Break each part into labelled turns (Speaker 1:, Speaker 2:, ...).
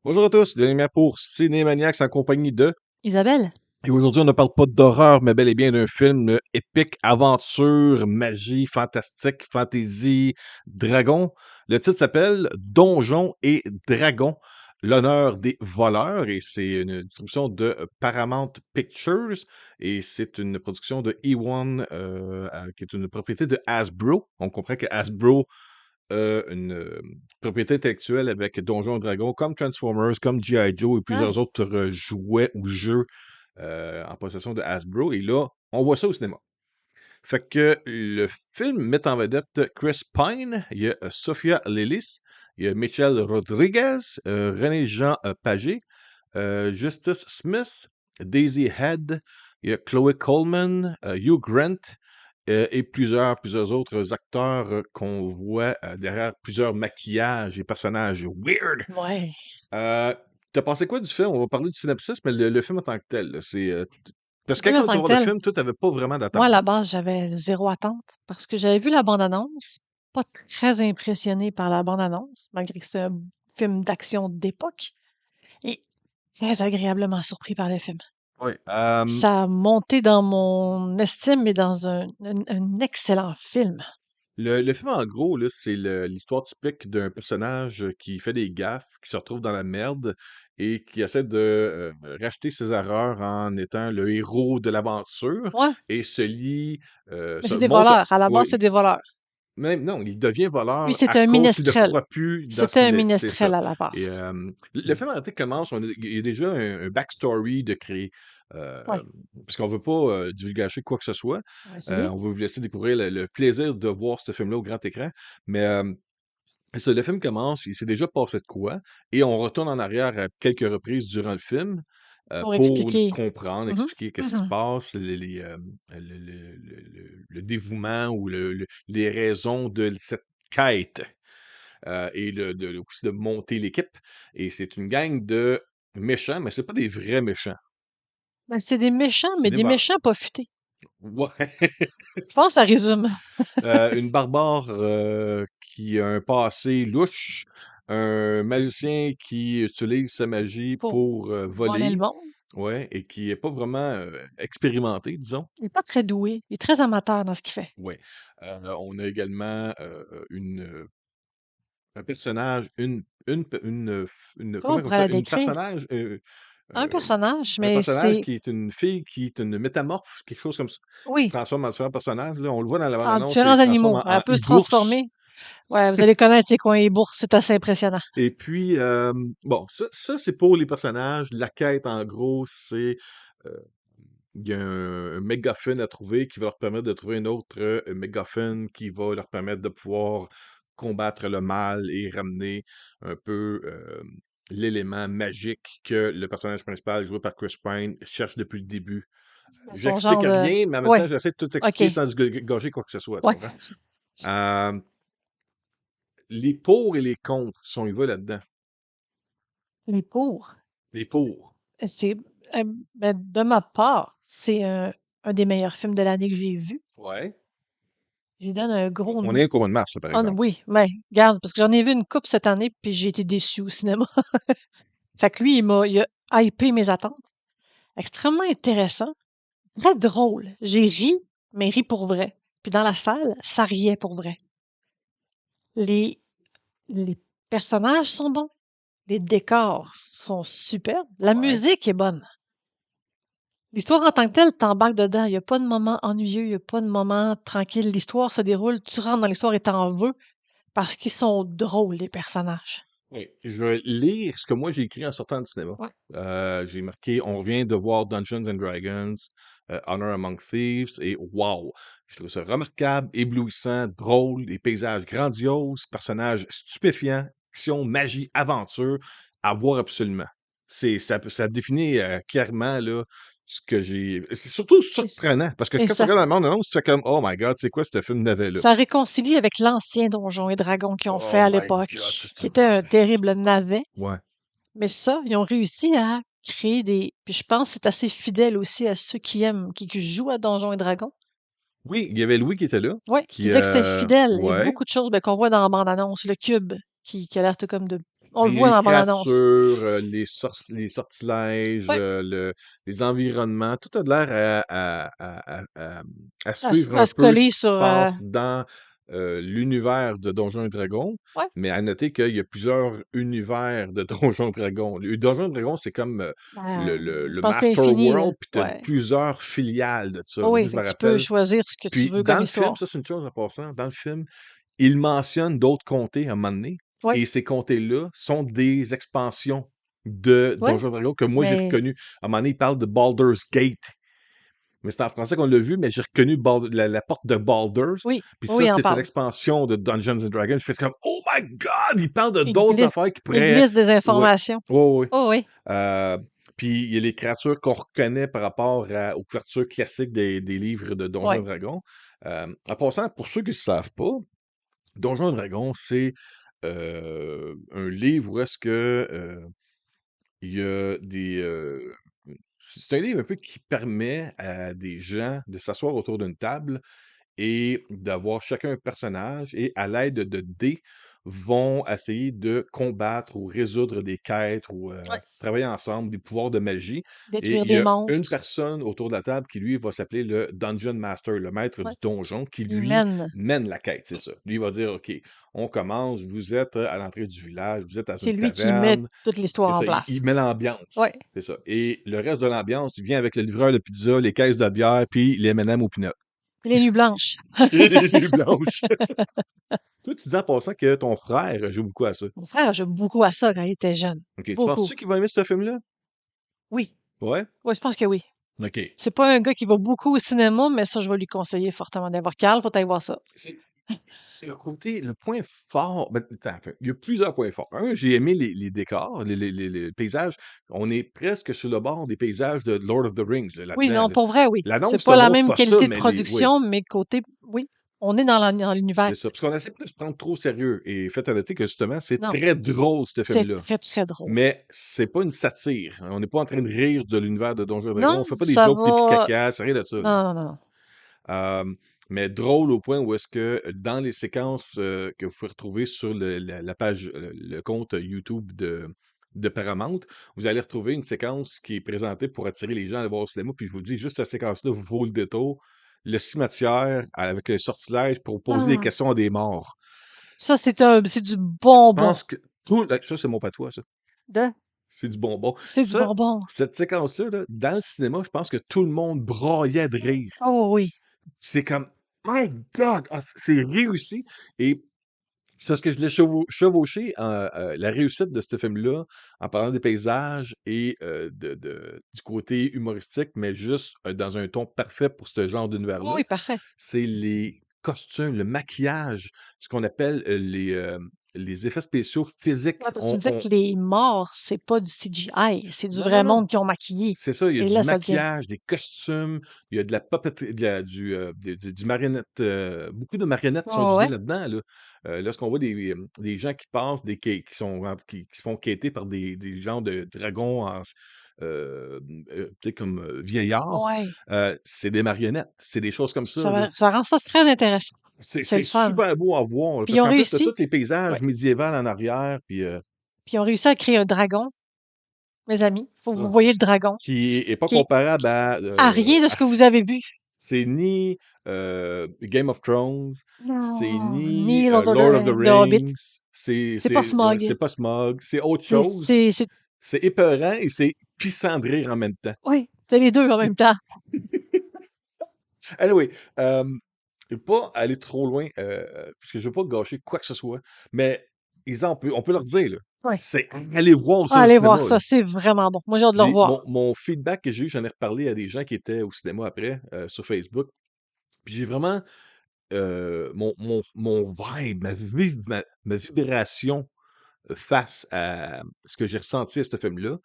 Speaker 1: Bonjour à tous, Denis pour Cinémaniacs en compagnie de.
Speaker 2: Isabelle?
Speaker 1: Et aujourd'hui, on ne parle pas d'horreur, mais bel et bien d'un film épique, aventure, magie, fantastique, fantasy, dragon. Le titre s'appelle Donjons et Dragons, l'honneur des voleurs, et c'est une distribution de Paramount Pictures, et c'est une production de E1, qui est une propriété de Hasbro. On comprend que Hasbro une propriété intellectuelle avec Donjons et Dragons, comme Transformers, comme G.I. Joe et
Speaker 2: Ah,
Speaker 1: plusieurs autres jouets ou jeux en possession de Hasbro. Et là, on voit ça au cinéma. Fait que le film met en vedette Chris Pine, il y a Sophia Lillis, il y a Michelle Rodriguez, René-Jean Pagé, Justice Smith, Daisy Head, il y a Chloe Coleman, Hugh Grant, et plusieurs autres acteurs qu'on voit derrière plusieurs maquillages et personnages weird.
Speaker 2: ouais.
Speaker 1: Euh, T'as pensé quoi du film? On va parler du synopsis, mais le film en tant que tel, là, parce que
Speaker 2: Film en
Speaker 1: quand tu
Speaker 2: tant
Speaker 1: vas
Speaker 2: que
Speaker 1: voir le
Speaker 2: tel,
Speaker 1: film, toi, t'avais pas vraiment
Speaker 2: moi, à
Speaker 1: d'attente.
Speaker 2: la base, j'avais zéro attente parce que j'avais vu la bande-annonce, pas très impressionnée par la bande-annonce, malgré que c'est un film d'action d'époque, et très agréablement surpris par le film.
Speaker 1: Oui.
Speaker 2: Ça a monté dans mon estime et dans un excellent film.
Speaker 1: Le film, en gros, là, c'est l'histoire typique d'un personnage qui fait des gaffes, qui se retrouve dans la merde et qui essaie de racheter ses erreurs en étant le héros de l'aventure
Speaker 2: Ouais,
Speaker 1: et se lie,
Speaker 2: mais
Speaker 1: se
Speaker 2: c'est des
Speaker 1: monte,
Speaker 2: voleurs. À la base, c'est
Speaker 1: oui,
Speaker 2: des voleurs.
Speaker 1: même non, il devient
Speaker 2: Lui,
Speaker 1: voleur à
Speaker 2: c'était un
Speaker 1: cause qu'il ne
Speaker 2: minestrel.
Speaker 1: croit plus dans ce
Speaker 2: C'était un
Speaker 1: qu'il est. C'est ça.
Speaker 2: minestrel à la
Speaker 1: Et
Speaker 2: base.
Speaker 1: le film en réalité commence, il y a déjà un backstory de créer. euh,
Speaker 2: Ouais,
Speaker 1: Parce qu'on veut pas divulgacher quoi que ce soit.
Speaker 2: on va essayer.
Speaker 1: On veut vous laisser découvrir le plaisir de voir ce film-là au grand écran. Mais ça, le film commence, il s'est déjà passé de quoi, et on retourne en arrière à quelques reprises durant le film
Speaker 2: Pour
Speaker 1: pour
Speaker 2: expliquer.
Speaker 1: comprendre,
Speaker 2: Mhm,
Speaker 1: expliquer qu'est-ce qui se
Speaker 2: mhm.
Speaker 1: passe, le dévouement ou les raisons de cette quête, et aussi de monter l'équipe. Et c'est une gang de méchants, mais c'est pas des vrais méchants.
Speaker 2: Ben, c'est des méchants,
Speaker 1: C'est
Speaker 2: mais
Speaker 1: des
Speaker 2: des méchants pas futés.
Speaker 1: Ouais.
Speaker 2: Je pense que ça résume.
Speaker 1: Une barbare qui a un passé louche, un magicien qui utilise sa magie
Speaker 2: Pour
Speaker 1: pour
Speaker 2: voler le
Speaker 1: voler,
Speaker 2: monde.
Speaker 1: ouais, et qui est pas vraiment expérimenté, disons.
Speaker 2: Il est pas très doué. Il est très amateur dans ce qu'il fait.
Speaker 1: Ouais. On a également un personnage,
Speaker 2: Comment on
Speaker 1: comment on dit
Speaker 2: pourrait
Speaker 1: ça?
Speaker 2: la décrire? Un
Speaker 1: Euh,
Speaker 2: personnage,
Speaker 1: un
Speaker 2: mais
Speaker 1: personnage
Speaker 2: c'est...
Speaker 1: qui est une fille qui est une métamorphe, quelque chose comme ça, qui se
Speaker 2: Oui,
Speaker 1: transforme en différents personnages. Là, on le voit dans la
Speaker 2: en
Speaker 1: bande-annonce, il
Speaker 2: différents
Speaker 1: se transforme
Speaker 2: animaux.
Speaker 1: en
Speaker 2: Elle peut se
Speaker 1: e-bourse.
Speaker 2: transformer. Ouais, vous allez connaître c'est quoi les bourses, c'est assez impressionnant.
Speaker 1: Et puis, bon, ça c'est pour les personnages. La quête, en gros, c'est euh, il y a un MacGuffin à trouver qui va leur permettre de trouver un autre MacGuffin qui va leur permettre de pouvoir combattre le mal et ramener un peu l'élément magique que le personnage principal, joué par Chris Pine, cherche depuis le début.
Speaker 2: Son
Speaker 1: J'explique
Speaker 2: genre de...
Speaker 1: rien, mais en même
Speaker 2: Ouais,
Speaker 1: temps, j'essaie de tout
Speaker 2: OK.
Speaker 1: expliquer sans gâcher quoi que ce soit, tu
Speaker 2: Ouais.
Speaker 1: comprends? Euh, les pour et les contre, si on y va là-dedans.
Speaker 2: Les pour.
Speaker 1: Les pour.
Speaker 2: C'est... ben, de ma part, c'est un des meilleurs films de l'année que j'ai vu.
Speaker 1: Ouais.
Speaker 2: Je lui donne un gros...
Speaker 1: On est un courant de mars, là, par
Speaker 2: Ah,
Speaker 1: exemple.
Speaker 2: oui, mais regarde, parce que j'en ai vu une coupe cette année, puis j'ai été déçue au cinéma. Fait que lui, il a hypé mes attentes. Extrêmement intéressant. Très drôle. J'ai ri, mais ri pour vrai. Puis dans la salle, ça riait pour vrai. Les, les personnages sont bons. Les décors sont superbes. La
Speaker 1: Ouais.
Speaker 2: musique est bonne. L'histoire en tant que telle, t'embarques dedans. Il n'y a pas de moment ennuyeux, il n'y a pas de moment tranquille. L'histoire se déroule, tu rentres dans l'histoire et t'en veux parce qu'ils sont drôles, les personnages.
Speaker 1: Oui. Je vais lire ce que moi j'ai écrit en sortant du cinéma.
Speaker 2: Ouais.
Speaker 1: J'ai marqué on vient de voir Dungeons and Dragons, Honor Among Thieves, et wow! Je trouve ça remarquable, éblouissant, drôle, des paysages grandioses, personnages stupéfiants, action, magie, aventure, à voir absolument. Ça définit clairement là, ce que j'ai. C'est surtout
Speaker 2: Et,
Speaker 1: surprenant, parce que
Speaker 2: et
Speaker 1: quand tu
Speaker 2: ça,
Speaker 1: regardes la bande-annonce, tu fais comme Oh my god, c'est quoi ce film navet là?
Speaker 2: ça réconcilie avec l'ancien Donjons et Dragons qu'ils ont fait
Speaker 1: Oh
Speaker 2: à
Speaker 1: my
Speaker 2: l'époque,
Speaker 1: god, c'est
Speaker 2: qui
Speaker 1: un
Speaker 2: était un
Speaker 1: mauvais.
Speaker 2: terrible navet.
Speaker 1: Ouais.
Speaker 2: Mais ça, ils ont réussi à créer des... Puis je pense que c'est assez fidèle aussi à ceux qui aiment, qui jouent à Donjons et Dragons.
Speaker 1: Oui, il y avait Louis qui était là,
Speaker 2: Ouais, qui
Speaker 1: qui,
Speaker 2: disait que c'était fidèle et
Speaker 1: ouais,
Speaker 2: beaucoup de choses ben, qu'on voit dans la bande-annonce. Le cube qui a l'air tout comme de On le voit
Speaker 1: Les
Speaker 2: dans la
Speaker 1: créatures,
Speaker 2: bande-annonce.
Speaker 1: les sortilèges,
Speaker 2: Ouais,
Speaker 1: les environnements, tout a de l'air à suivre
Speaker 2: à
Speaker 1: un
Speaker 2: se
Speaker 1: peu ce
Speaker 2: coller
Speaker 1: qui se
Speaker 2: sur,
Speaker 1: passe dans l'univers de Donjons et Dragons.
Speaker 2: ouais,
Speaker 1: Mais à noter qu'il y a plusieurs univers de Donjons et Dragons. Le Donjons et Dragons, c'est comme
Speaker 2: je
Speaker 1: le
Speaker 2: pense que c'est
Speaker 1: Master
Speaker 2: infini, là.
Speaker 1: World, puis tu as
Speaker 2: Ouais.
Speaker 1: plusieurs filiales de ça.
Speaker 2: Oh
Speaker 1: Moi,
Speaker 2: oui,
Speaker 1: je
Speaker 2: fait
Speaker 1: me
Speaker 2: que tu peux
Speaker 1: rappelle.
Speaker 2: choisir ce que tu
Speaker 1: Puis
Speaker 2: veux
Speaker 1: dans
Speaker 2: comme
Speaker 1: le film,
Speaker 2: histoire.
Speaker 1: ça c'est une chose en passant, dans le film, il mentionne d'autres comtés à un moment donné,
Speaker 2: Oui,
Speaker 1: et ces comtés-là sont des expansions de
Speaker 2: oui,
Speaker 1: Donjons et Dragons que moi j'ai
Speaker 2: mais
Speaker 1: reconnu. À un moment donné, il parle de Baldur's Gate. Mais c'est en français qu'on l'a vu, mais j'ai reconnu la porte de Baldur's.
Speaker 2: oui,
Speaker 1: Puis ça,
Speaker 2: oui, on
Speaker 1: c'est une
Speaker 2: parle.
Speaker 1: expansion de Dungeons and Dragons. Je fais comme, oh my God! Il parle de
Speaker 2: Il
Speaker 1: d'autres affaires
Speaker 2: glisse,
Speaker 1: qui
Speaker 2: il
Speaker 1: pourraient.
Speaker 2: glisse des
Speaker 1: Oui,
Speaker 2: informations.
Speaker 1: oui, oui.
Speaker 2: Oh oui.
Speaker 1: Euh, Puis il y a les créatures qu'on reconnaît par rapport aux couvertures classiques des livres de Donjons et
Speaker 2: Ouais.
Speaker 1: Dragons. En passant, pour ceux qui ne savent pas, Donjons et Dragons, c'est un livre où est-ce que il y a c'est un livre un peu qui permet à des gens de s'asseoir autour d'une table et d'avoir chacun un personnage et à l'aide de dés vont essayer de combattre ou résoudre des quêtes ou
Speaker 2: Ouais.
Speaker 1: travailler ensemble, des pouvoirs de magie. Et
Speaker 2: Détruire
Speaker 1: il y
Speaker 2: des
Speaker 1: a une
Speaker 2: monstres.
Speaker 1: personne autour de la table qui, lui, va s'appeler le Dungeon Master, le maître
Speaker 2: Ouais.
Speaker 1: du donjon, qui,
Speaker 2: Il
Speaker 1: lui,
Speaker 2: mène.
Speaker 1: mène la quête, c'est ça. Lui, il va dire, OK, on commence, vous êtes à l'entrée du village, vous êtes dans
Speaker 2: C'est
Speaker 1: une
Speaker 2: lui qui met
Speaker 1: taverne,
Speaker 2: toute
Speaker 1: c'est
Speaker 2: l'histoire en
Speaker 1: ça, il
Speaker 2: place.
Speaker 1: met l'ambiance,
Speaker 2: Ouais.
Speaker 1: c'est ça. Et le reste de l'ambiance, il vient avec le livreur de pizza, les caisses de bière, puis les M&M au peanut.
Speaker 2: Les nuits blanches.
Speaker 1: Et les nuits blanches. Toi, tu dis en passant que ton frère joue beaucoup à ça.
Speaker 2: Mon frère joue beaucoup à ça quand il était jeune.
Speaker 1: OK. Tu
Speaker 2: Beaucoup.
Speaker 1: penses-tu qu'il va aimer ce film-là?
Speaker 2: Oui.
Speaker 1: Ouais?
Speaker 2: Oui, je pense que oui.
Speaker 1: OK.
Speaker 2: C'est pas un gars qui va beaucoup au cinéma, mais ça, je vais lui conseiller fortement d'aller voir. Carl, faut aller voir ça.
Speaker 1: C'est le point fort, ben, attends un peu. Il y a plusieurs points forts. Un, j'ai aimé les décors, les paysages. On est presque sur le bord des paysages de Lord of the Rings
Speaker 2: Oui,
Speaker 1: là-dedans.
Speaker 2: non,
Speaker 1: Là.
Speaker 2: pour vrai, oui. C'est
Speaker 1: L'annonce te
Speaker 2: pas la
Speaker 1: montre
Speaker 2: même
Speaker 1: pas ça,
Speaker 2: qualité de
Speaker 1: mais oui,
Speaker 2: production, mais côté, oui, on est dans l'univers.
Speaker 1: c'est ça. Parce qu'on essaie de se prendre trop au sérieux. Et faites à noter que justement, c'est
Speaker 2: Non,
Speaker 1: très drôle, ce
Speaker 2: c'est
Speaker 1: film-là.
Speaker 2: très, très drôle.
Speaker 1: Mais c'est pas une satire. On n'est pas en train de rire de l'univers de Donjons et Dragons.
Speaker 2: Non,
Speaker 1: On fait pas des
Speaker 2: ça
Speaker 1: jokes pipi
Speaker 2: va.
Speaker 1: caca, c'est rien de ça. Là.
Speaker 2: Non, non, non, non.
Speaker 1: Mais drôle au point où est-ce que dans les séquences que vous pouvez retrouver sur la page, le compte YouTube de Paramount, vous allez retrouver une séquence qui est présentée pour attirer les gens à aller voir au cinéma. Puis je vous dis, juste cette séquence-là vaut le détour. Le cimetière avec un sortilège pour poser des
Speaker 2: Ah,
Speaker 1: questions à des morts.
Speaker 2: ça,
Speaker 1: Je
Speaker 2: c'est du bonbon.
Speaker 1: pense que ça, c'est mon patois, ça.
Speaker 2: De-
Speaker 1: C'est du bonbon.
Speaker 2: C'est du
Speaker 1: Ça,
Speaker 2: bonbon.
Speaker 1: cette séquence-là, là, dans le cinéma, je pense que tout le monde broyait de rire.
Speaker 2: Oh oui.
Speaker 1: C'est comme, my God, ah, c'est réussi. Et c'est parce que je l'ai chevauché la réussite de ce film-là en parlant des paysages et du côté humoristique, mais juste dans un ton parfait pour ce genre
Speaker 2: Oh
Speaker 1: d'univers-là.
Speaker 2: oui, parfait.
Speaker 1: C'est les costumes, le maquillage, ce qu'on appelle les effets spéciaux physiques.
Speaker 2: Ouais, parce que tu me disais que les morts, c'est pas du CGI, c'est du
Speaker 1: Non, non,
Speaker 2: vrai
Speaker 1: non.
Speaker 2: monde qui ont maquillé.
Speaker 1: C'est ça, il y a
Speaker 2: Et
Speaker 1: du
Speaker 2: là, ça devient.
Speaker 1: maquillage, des costumes, il y a de la puppetry, du marionnette, beaucoup de marionnettes qui sont
Speaker 2: Oh
Speaker 1: utilisées
Speaker 2: ouais.
Speaker 1: là-dedans, là. Lorsqu'on voit des gens qui passent, qui se font quêter par des genres de dragons tu sais, comme vieillards,
Speaker 2: Ouais.
Speaker 1: c'est des marionnettes, c'est des choses comme ça, là.
Speaker 2: Ça rend ça très intéressant. C'est
Speaker 1: C'est
Speaker 2: le fun.
Speaker 1: super beau à voir, là,
Speaker 2: Puis
Speaker 1: parce
Speaker 2: ils ont
Speaker 1: qu'en plus, tu as tous
Speaker 2: réussi.
Speaker 1: les paysages
Speaker 2: Ouais.
Speaker 1: médiévaux en arrière, puis
Speaker 2: Puis ils ont réussi à créer un dragon, mes amis. Faut que vous
Speaker 1: ah,
Speaker 2: voyez le dragon,
Speaker 1: qui est pas
Speaker 2: qui est
Speaker 1: comparable
Speaker 2: à rien de ce que vous avez vu.
Speaker 1: c'est ni Game of Thrones, c'est
Speaker 2: Non,
Speaker 1: ni
Speaker 2: ni Lord of
Speaker 1: Lord of the
Speaker 2: the Hobbit.
Speaker 1: Rings,
Speaker 2: C'est pas
Speaker 1: ouais,
Speaker 2: Smog.
Speaker 1: c'est pas Smog, c'est autre chose.
Speaker 2: C'est,
Speaker 1: C'est épeurant et c'est pissant de rire en même temps.
Speaker 2: oui, c'est les deux en même temps.
Speaker 1: Anyway, je veux pas aller trop loin, parce que je veux pas gâcher quoi que ce soit, mais on peut leur dire, là,
Speaker 2: Ouais.
Speaker 1: c'est allez voir ça au
Speaker 2: Allez voir
Speaker 1: cinéma, là.
Speaker 2: ça, c'est vraiment bon. Moi, j'ai hâte de le revoir.
Speaker 1: Mon feedback que j'ai eu, j'en ai reparlé à des gens qui étaient au cinéma après, sur Facebook. Puis j'ai vraiment mon vibe, ma vibration face à ce que j'ai ressenti à ce film-là.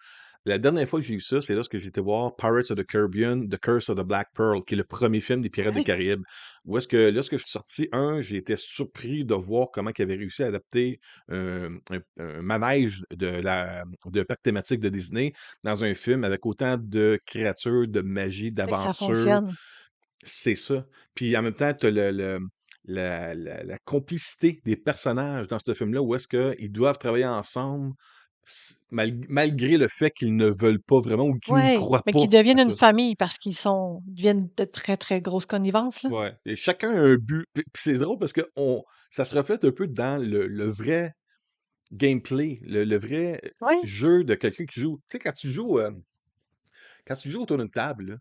Speaker 1: La dernière fois que j'ai eu ça, c'est lorsque j'étais voir Pirates of the Caribbean, The Curse of the Black Pearl, qui est le premier film des Pirates des
Speaker 2: Oui,
Speaker 1: Caraïbes. Où est-ce que, lorsque je suis sorti, j'ai été surpris de voir comment ils avaient réussi à adapter un manège de parc thématique de Disney dans un film avec autant de créatures, de magie,
Speaker 2: c'est que ça
Speaker 1: d'aventures.
Speaker 2: fonctionne.
Speaker 1: C'est ça. Puis en même temps, tu as la complicité des personnages dans ce film-là, où est-ce qu'ils doivent travailler ensemble malgré le fait qu'ils ne veulent pas vraiment ou qu'ils ne
Speaker 2: Ouais,
Speaker 1: croient
Speaker 2: mais
Speaker 1: pas
Speaker 2: qui
Speaker 1: à
Speaker 2: deviennent une
Speaker 1: ça.
Speaker 2: famille parce ils deviennent de très, très grosses connivences, là.
Speaker 1: Ouais, et chacun a un but. Puis c'est drôle parce que ça se reflète un peu dans le vrai gameplay, le vrai
Speaker 2: Ouais.
Speaker 1: jeu de quelqu'un qui joue. Tu sais, quand tu joues autour d'une table, là,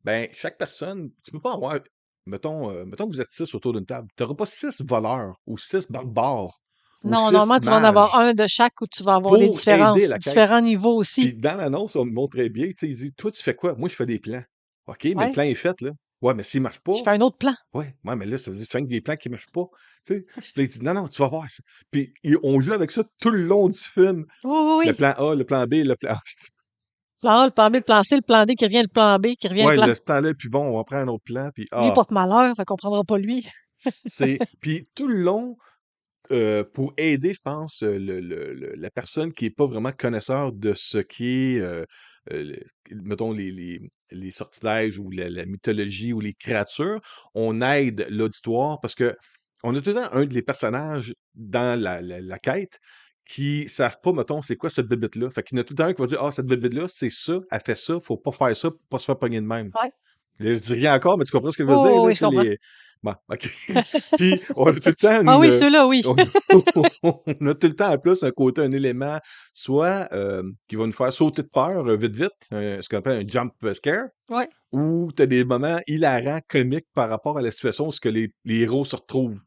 Speaker 1: ben, chaque personne, tu peux pas avoir, mettons que vous êtes 6 autour d'une table, tu n'auras pas 6 voleurs ou 6 barbares ou
Speaker 2: Non,
Speaker 1: 6
Speaker 2: normalement, tu vas en avoir
Speaker 1: mages
Speaker 2: un de chaque où tu vas avoir des
Speaker 1: pour aider
Speaker 2: différences,
Speaker 1: la quête.
Speaker 2: différents niveaux
Speaker 1: Puis
Speaker 2: aussi.
Speaker 1: dans l'annonce, on me montre très bien, tu sais, il dit: «Toi, tu fais quoi?» «Moi, je fais des plans». «OK, mais le
Speaker 2: Ouais.
Speaker 1: plan est fait, là». «Ouais, mais s'il marche
Speaker 2: Je
Speaker 1: pas?»
Speaker 2: fais un autre plan.
Speaker 1: Ouais, mais là, ça veut dire que tu fais que des plans qui marchent pas, tu sais? Puis là, il dit: «Non, non, tu vas voir ça». Puis on joue avec ça tout le long du film.
Speaker 2: Oui, oui,
Speaker 1: Le
Speaker 2: oui.
Speaker 1: plan A, le plan B, le plan
Speaker 2: Plan A, le plan B, le plan C, le plan D qui revient, le plan B qui revient, le
Speaker 1: ouais,
Speaker 2: plan...
Speaker 1: le ce plan-là, puis bon, on va prendre un autre plan, puis
Speaker 2: Lui, il porte malheur, fait qu'on prendra pas lui.
Speaker 1: puis tout le long, pour aider, je pense, la personne qui est pas vraiment connaisseur de ce qui est, le mettons les sortilèges ou la mythologie ou les créatures, on aide l'auditoire parce que on a tout le temps un des personnages dans la quête qui savent pas, mettons, c'est quoi cette bébête-là. Fait qu'il y en a tout le temps un qui va dire: «Ah, cette bébête-là, c'est ça, elle fait ça, faut pas faire ça pour pas se faire pogner de même».
Speaker 2: Ouais.
Speaker 1: Je dis rien encore, mais tu comprends ce que je veux dire,
Speaker 2: Oh,
Speaker 1: là?
Speaker 2: oui,
Speaker 1: Tu
Speaker 2: je
Speaker 1: sais,
Speaker 2: comprends.
Speaker 1: les bon, OK. Puis on a tout le temps
Speaker 2: Ah oui, ceux-là, oui.
Speaker 1: on on a tout le temps en plus un côté, un élément soit, qui va nous faire sauter de peur, vite, vite, ce qu'on appelle un jump scare,
Speaker 2: Ouais.
Speaker 1: ou tu as des moments hilarants, comiques par rapport à la situation où ce que les héros se retrouvent.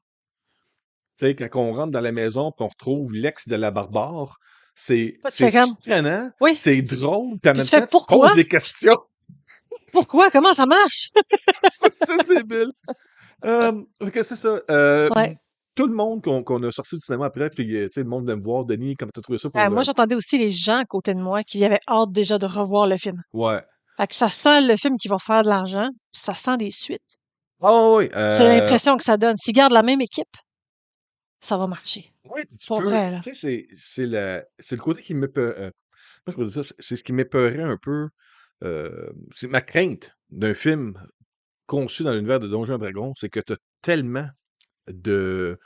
Speaker 1: Tu sais, quand on rentre dans la maison, puis on retrouve l'ex de la barbare, c'est
Speaker 2: Toi, tu
Speaker 1: c'est
Speaker 2: fais comme,
Speaker 1: surprenant,
Speaker 2: oui.
Speaker 1: c'est drôle, puis en
Speaker 2: Puis tu
Speaker 1: même
Speaker 2: fais
Speaker 1: temps, tu te
Speaker 2: pourquoi?
Speaker 1: poses des questions.
Speaker 2: Pourquoi? Comment ça marche?
Speaker 1: C'est débile. Fait que c'est ça,
Speaker 2: Ouais.
Speaker 1: tout le monde qu'on a sorti du cinéma après, puis, tu sais, le monde venait me voir: «Denis, comment tu as trouvé ça pour
Speaker 2: Moi,
Speaker 1: le»
Speaker 2: j'entendais aussi les gens à côté de moi qui avaient hâte déjà de revoir le film.
Speaker 1: ouais.
Speaker 2: Fait que ça sent le film qui va faire de l'argent, puis ça sent des suites.
Speaker 1: Ah oui, oui,
Speaker 2: C'est l'impression que ça donne. S'ils gardent la même équipe, ça va marcher.
Speaker 1: oui, tu
Speaker 2: Pour
Speaker 1: peux
Speaker 2: vrai, là.
Speaker 1: tu sais, c'est le côté qui m'épeu comment je pourrais dire ça? C'est ce qui m'épeurait un peu, c'est ma crainte d'un film conçu dans l'univers de Donjons& et Dragons, c'est que tu as tellement de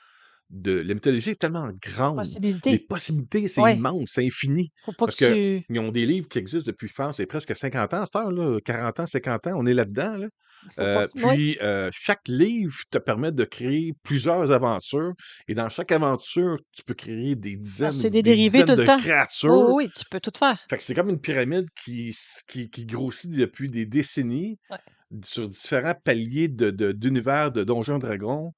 Speaker 1: la mythologie est tellement grande. Les
Speaker 2: Possibilité.
Speaker 1: possibilités, c'est
Speaker 2: Ouais.
Speaker 1: immense, c'est infini.
Speaker 2: Faut pas que
Speaker 1: Parce que
Speaker 2: tu...
Speaker 1: ils ont des livres qui existent depuis fort, c'est presque 50 ans à cette heure-là, 40 ans, 50 ans, on est là-dedans, là.
Speaker 2: Faut pas... Ouais.
Speaker 1: Chaque livre te permet de créer plusieurs aventures et dans chaque aventure, tu peux créer des
Speaker 2: Ah,
Speaker 1: dizaines ou
Speaker 2: c'est des
Speaker 1: des
Speaker 2: dérivés tout
Speaker 1: dizaines
Speaker 2: le
Speaker 1: de
Speaker 2: temps. Oui,
Speaker 1: créatures.
Speaker 2: oui, oui, tu peux tout faire.
Speaker 1: Fait que c'est comme une pyramide qui grossit depuis des décennies
Speaker 2: Ouais.
Speaker 1: sur différents paliers d'univers de Donjons& et Dragons.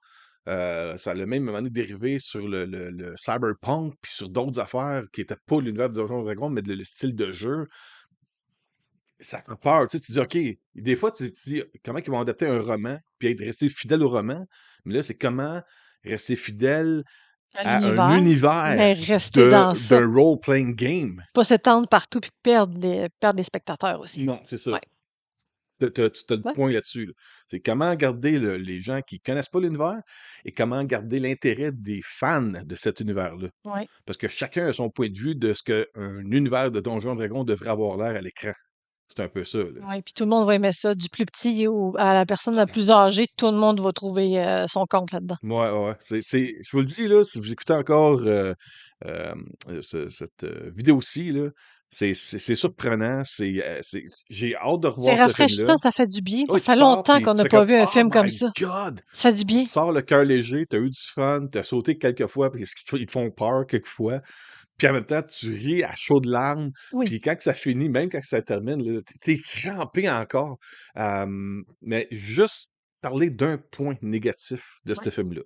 Speaker 1: Ça a le même moment donné dérivé sur le cyberpunk, puis sur d'autres affaires qui étaient pas l'univers de Donjons& et Dragons, mais le style de jeu. Ça fait peur, tu sais, tu dis: «OK», des fois, tu te dis: «Comment ils vont adapter un roman, puis être resté fidèle au roman?» Mais là, c'est comment rester fidèle
Speaker 2: À
Speaker 1: à un
Speaker 2: l'univers,
Speaker 1: univers
Speaker 2: mais rester dans ça.
Speaker 1: d'un role-playing game.
Speaker 2: Pas s'étendre partout puis perdre les spectateurs aussi.
Speaker 1: Non, c'est ça.
Speaker 2: Ouais.
Speaker 1: Tu as le
Speaker 2: Ouais.
Speaker 1: point là-dessus, là. C'est comment garder les gens qui connaissent pas l'univers et comment garder l'intérêt des fans de cet univers-là.
Speaker 2: Ouais.
Speaker 1: Parce que chacun a son point de vue de ce qu'un univers de Donjons& et Dragons devrait avoir l'air à l'écran. C'est un peu ça, là.
Speaker 2: Ouais, puis tout le monde va aimer ça, du plus petit à la personne la plus âgée, tout le monde va trouver, son compte là-dedans.
Speaker 1: Ouais, ouais, ouais. Je vous le dis, là, si vous écoutez encore cette vidéo-ci, là, c'est surprenant. J'ai hâte de
Speaker 2: C'est
Speaker 1: revoir ce film-là.
Speaker 2: rafraîchissant, ça fait du bien. Ça
Speaker 1: Oui, tu
Speaker 2: fait
Speaker 1: sors,
Speaker 2: longtemps
Speaker 1: puis
Speaker 2: qu'on
Speaker 1: tu
Speaker 2: n'a
Speaker 1: fais
Speaker 2: pas
Speaker 1: comme
Speaker 2: vu un
Speaker 1: Oh
Speaker 2: film comme
Speaker 1: my
Speaker 2: ça.
Speaker 1: God!
Speaker 2: Ça fait du
Speaker 1: Tu
Speaker 2: bien.
Speaker 1: sors le cœur léger, tu as eu du fun, tu as sauté quelques fois parce qu'ils te font peur quelquefois. Puis en même temps, tu ris à chaudes larmes.
Speaker 2: Oui.
Speaker 1: Puis quand que ça finit, même quand que ça termine, là, t'es crampé encore. Mais juste parler d'un point négatif de
Speaker 2: Ouais.
Speaker 1: ce film-là.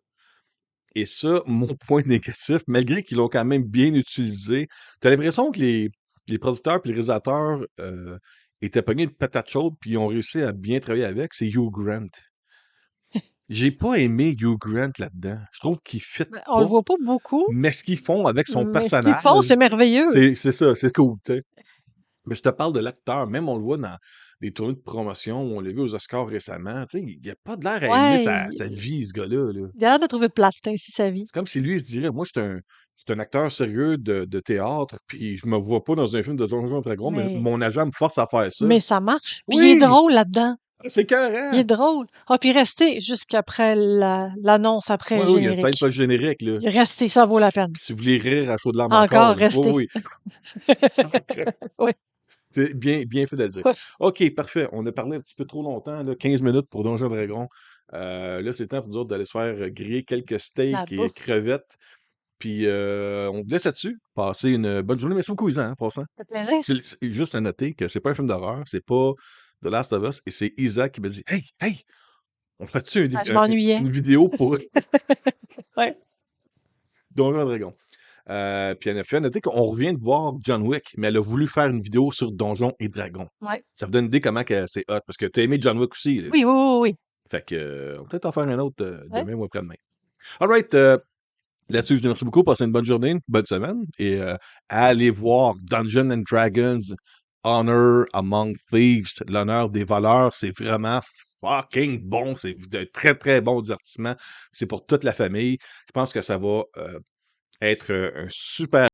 Speaker 1: Et ça, mon point négatif, malgré qu'ils l'ont quand même bien utilisé, t'as l'impression que les producteurs puis les réalisateurs étaient pognés de patate chaude puis ils ont réussi à bien travailler avec, c'est Hugh Grant. J'ai pas aimé Hugh Grant là-dedans. Je trouve qu'il fit
Speaker 2: Ben, on le
Speaker 1: pas.
Speaker 2: voit pas beaucoup,
Speaker 1: Mais ce qu'ils font avec son
Speaker 2: mais ce qu'ils font,
Speaker 1: personnage,
Speaker 2: c'est merveilleux.
Speaker 1: c'est ça, c'est cool, tu sais. Mais je te parle de l'acteur, même on le voit dans des tournées de promotion, on l'a vu aux Oscars récemment, tu sais, il a pas de l'air à aimer
Speaker 2: Ouais,
Speaker 1: sa vie, ce gars-là, là.
Speaker 2: il a l'air de trouver plate ainsi sa vie.
Speaker 1: C'est comme si lui, il se dirait: «Moi, je suis un acteur sérieux de théâtre, puis je me vois pas dans un film de Donjons& et Dragons, mais
Speaker 2: Mais
Speaker 1: mon agent me force à faire ça».
Speaker 2: mais ça marche, puis il est
Speaker 1: Oui!
Speaker 2: drôle là-dedans.
Speaker 1: C'est
Speaker 2: Il est
Speaker 1: écœurant!
Speaker 2: drôle. Ah, puis restez jusqu'après l'annonce après
Speaker 1: Oui,
Speaker 2: le
Speaker 1: oui, il y a une scène
Speaker 2: générique.
Speaker 1: post-générique, là.
Speaker 2: Il est resté, ça vaut la peine.
Speaker 1: Si vous voulez rire à chaudes larmes encore,
Speaker 2: Encore,
Speaker 1: là. Oui,
Speaker 2: restez.
Speaker 1: oui, oui.
Speaker 2: Oui,
Speaker 1: C'est bien, bien fait de le dire.
Speaker 2: oui.
Speaker 1: OK, parfait. On a parlé un petit peu trop longtemps, là, 15 minutes pour Donjons et Dragons. Là, c'est le temps pour nous autres d'aller se faire griller quelques
Speaker 2: La
Speaker 1: steaks et
Speaker 2: bouffe.
Speaker 1: crevettes. Puis on vous laisse là-dessus. Passez une bonne journée. Merci beaucoup, Isa, hein, en passant.
Speaker 2: Ça fait plaisir.
Speaker 1: C'est juste à noter que c'est pas un film d'horreur, c'est pas The Last of Us, et c'est Isa qui me dit Hey, hey, on fait-tu
Speaker 2: Ah, je m'ennuyais.
Speaker 1: une vidéo pour
Speaker 2: Ouais.
Speaker 1: Donjons et Dragons? Puis elle a fait à noter qu'on revient de voir John Wick, mais elle a voulu faire une vidéo sur Donjons et Dragons.
Speaker 2: Ouais.
Speaker 1: Ça vous donne une idée comment que c'est hot, parce que t'as aimé John Wick aussi, là.
Speaker 2: Oui, oui, oui, oui.
Speaker 1: Fait que, on va peut-être en faire un autre
Speaker 2: Ouais.
Speaker 1: demain ou après-demain. Alright, là-dessus, je vous dis merci beaucoup. Passez une bonne journée, une bonne semaine. Et allez voir Dungeons and Dragons Honor Among Thieves, l'honneur des voleurs. C'est vraiment fucking bon. C'est de très, très bon divertissement. C'est pour toute la famille. Je pense que ça va être un super